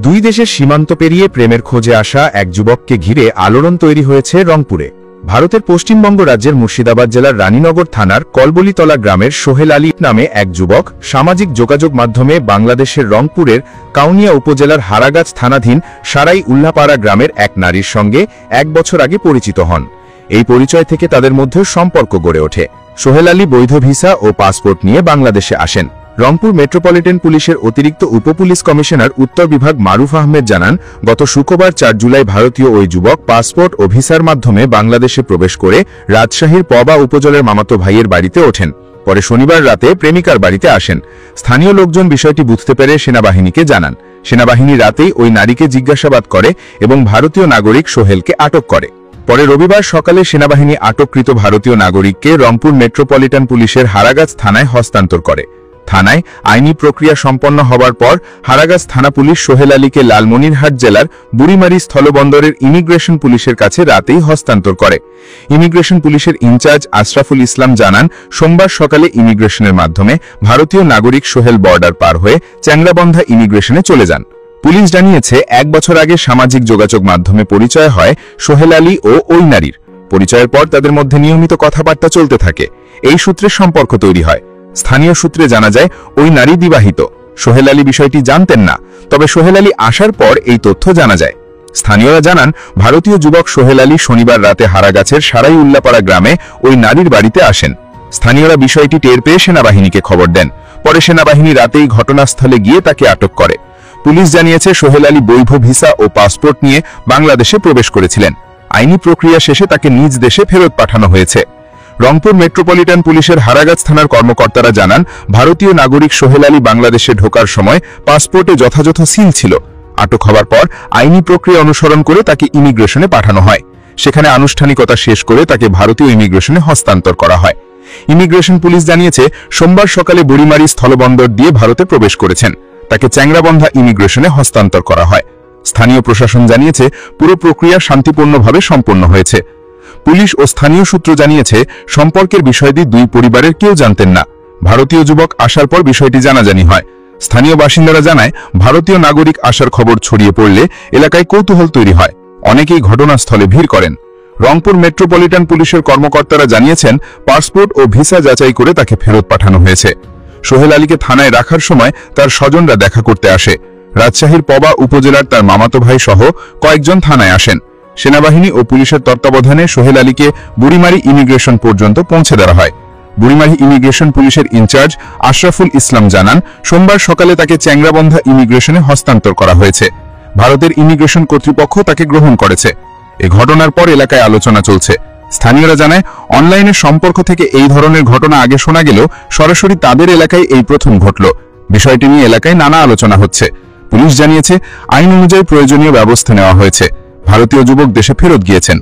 দুই দেশের সীমান্ত পেরিয়ে প্রেমের খোঁজে আসা এক যুবককে ঘিরে আলোড়ন তৈরি হয়েছে রংপুরে। ভারতের পশ্চিমবঙ্গ রাজ্যের মুর্শিদাবাদ জেলার রানীনগর থানার কলবলিতলা গ্রামের সোহেল আলী নামে এক যুবক সামাজিক যোগাযোগ মাধ্যমে বাংলাদেশের রংপুরের কাউনিয়া উপজেলার হারাগাছ থানাধীন সারাই উল্লাপাড়া গ্রামের এক নারীর সঙ্গে 1 বছর আগে পরিচিত হন। এই পরিচয় থেকে তাদের মধ্যে সম্পর্ক গড়ে ওঠে। সোহেল আলী বৈধ ভিসা ও পাসপোর্ট নিয়ে বাংলাদেশে আসেন। রংপুর মেট্রোপলিটন পুলিশের অতিরিক্ত উপপুলিশ কমিশনার উত্তর বিভাগ মারুফ আহমেদ জানান, গত শুক্রবার 4 জুলাই ভারতীয় ওই যুবক পাসপোর্ট ও ভিসার মাধ্যমে বাংলাদেশে প্রবেশ করে রাজশাহীর পবা উপজেলার মামাতো ভাইয়ের বাড়িতে ওঠেন। পরে শনিবার রাতে প্রেমিকার বাড়িতে আসেন। স্থানীয় লোকজন বিষয়টি বুঝতে পেরে সেনাবাহিনীকে জানান। সেনাবাহিনী রাতেই ওই নারীকে জিজ্ঞাসাবাদ করে এবং ভারতীয় নাগরিক সোহেলকে আটক করে। পরে রবিবার সকালে সেনাবাহিনী আটককৃত ভারতীয় নাগরিককে রংপুর মেট্রোপলিটন পুলিশের হারাগাছ থানায় হস্তান্তর করে। থানায় আইনি প্রক্রিয়া সম্পন্ন হবার পর হারাগাছ থানা পুলিশ সোহেল আলীকে লালমনিরহাট জেলার বুড়িমারি স্থলবন্দরের ইমিগ্রেশন পুলিশের কাছে রাতেই হস্তান্তর করে। ইমিগ্রেশন পুলিশের ইনচার্জ আশরাফুল ইসলাম জানান, সোমবার সকালে ইমিগ্রেশনের মাধ্যমে ভারতীয় নাগরিক সোহেল বর্ডার পার হয়ে চ্যাংরাবন্ধা ইমিগ্রেশনে চলে যান। পুলিশ জানিয়েছে, 1 বছর আগে সামাজিক যোগাযোগ মাধ্যমে পরিচয় হয় সোহেল আলী ও ওই নারীর। পরিচয়ের পর তাদের মধ্যে নিয়মিত কথাবার্তা চলতে থাকে। এই সূত্রে সম্পর্ক তৈরি হয়। স্থানীয় সূত্রে জানা যায়, ওই নারী বিবাহিত। সোহেল আলী বিষয়টি জানতেন না, তবে সোহেল আলী আসার পর এই তথ্য জানা যায়। স্থানীয়রা জানান, ভারতীয় যুবক সোহেল আলী শনিবার রাতে হারাগাছের সারাই উল্লাপাড়া গ্রামে ওই নারীর বাড়িতে আসেন। স্থানীয়রা বিষয়টি টের পেয়ে সেনাবাহিনীকে খবর দেন। পরে সেনাবাহিনী রাতেই ঘটনাস্থলে গিয়ে তাকে আটক করে। পুলিশ জানিয়েছে, সোহেল আলী বৈধ ভিসা ও পাসপোর্ট নিয়ে বাংলাদেশে প্রবেশ করেছিলেন। আইনি প্রক্রিয়া শেষে তাকে নিজ দেশে ফেরত পাঠানো হয়েছে। রংপুর মেট্রোপলিটন পুলিশের হারাগাছ থানার কর্মকর্তারা জানান, ভারতীয় নাগরিক সোহেল আলী বাংলাদেশে ঢোকার সময় পাসপোর্টে যথাযথ সিল ছিল। আটক হওয়ার পর আইনি প্রক্রিয়া অনুসরণ করে তাকে ইমিগ্রেশনে পাঠানো হয়। সেখানে আনুষ্ঠানিকতা শেষ করে তাকে ভারতীয় ইমিগ্রেশনে হস্তান্তর করা হয়। ইমিগ্রেশন পুলিশ জানিয়েছে, সোমবার সকালে বুড়িমারি স্থলবন্দর দিয়ে ভারতে প্রবেশ করেছেন। তাকে চ্যাংরাবন্ধা ইমিগ্রেশনে হস্তান্তর করা হয়। স্থানীয় প্রশাসন জানিয়েছে, পুরো প্রক্রিয়া শান্তিপূর্ণভাবে সম্পন্ন হয়েছে। পুলিশ ও স্থানীয় সূত্র জানিয়েছে, সম্পর্কের বিষয়টি দুই পরিবারের কেউ জানতেন না। ভারতীয় যুবক আসার পর বিষয়টি জানাজানি হয়। স্থানীয় বাসিন্দারা জানায়, ভারতীয় নাগরিক আসার খবর ছড়িয়ে পড়লে এলাকায় কৌতূহল তৈরি হয়। অনেকেই ঘটনাস্থলে ভিড় করেন। রংপুর মেট্রোপলিটন পুলিশের কর্মকর্তারা জানিয়েছেন, পাসপোর্ট ও ভিসা যাচাই করে তাকে ফেরত পাঠানো হয়েছে। সোহেল আলীকে থানায় রাখার সময় তার স্বজনরা দেখা করতে আসে। রাজশাহীর পবা উপজেলার তার মামাতো ভাই সহ কয়েকজন থানায় আসেন। সেনাবাহিনী ও পুলিশের তত্ত্বাবধানে সোহেল আলীকে বুড়িমারি ইমিগ্রেশন পর্যন্ত পৌঁছে দেওয়া হয়। বুড়িমারি ইমিগ্রেশন পুলিশের ইনচার্জ আশরাফুল ইসলাম জানান, সোমবার সকালে তাকে চ্যাংরাবন্ধা ইমিগ্রেশনে হস্তান্তর করা হয়েছে। ভারতের ইমিগ্রেশন কর্তৃপক্ষ তাকে গ্রহণ করেছে। এ ঘটনার পর এলাকায় আলোচনা চলছে। স্থানীয়রা জানায়, অনলাইনে সম্পর্ক থেকে এই ধরনের ঘটনা আগে শোনা গেলেও সরাসরি তাদের এলাকায় এই প্রথম ঘটল। বিষয়টি নিয়ে এলাকায় নানা আলোচনা হচ্ছে। পুলিশ জানিয়েছে, আইন অনুযায়ী প্রয়োজনীয় ব্যবস্থা নেওয়া হয়েছে। ভারতীয় যুবক দেশে ফেরত গিয়েছেন।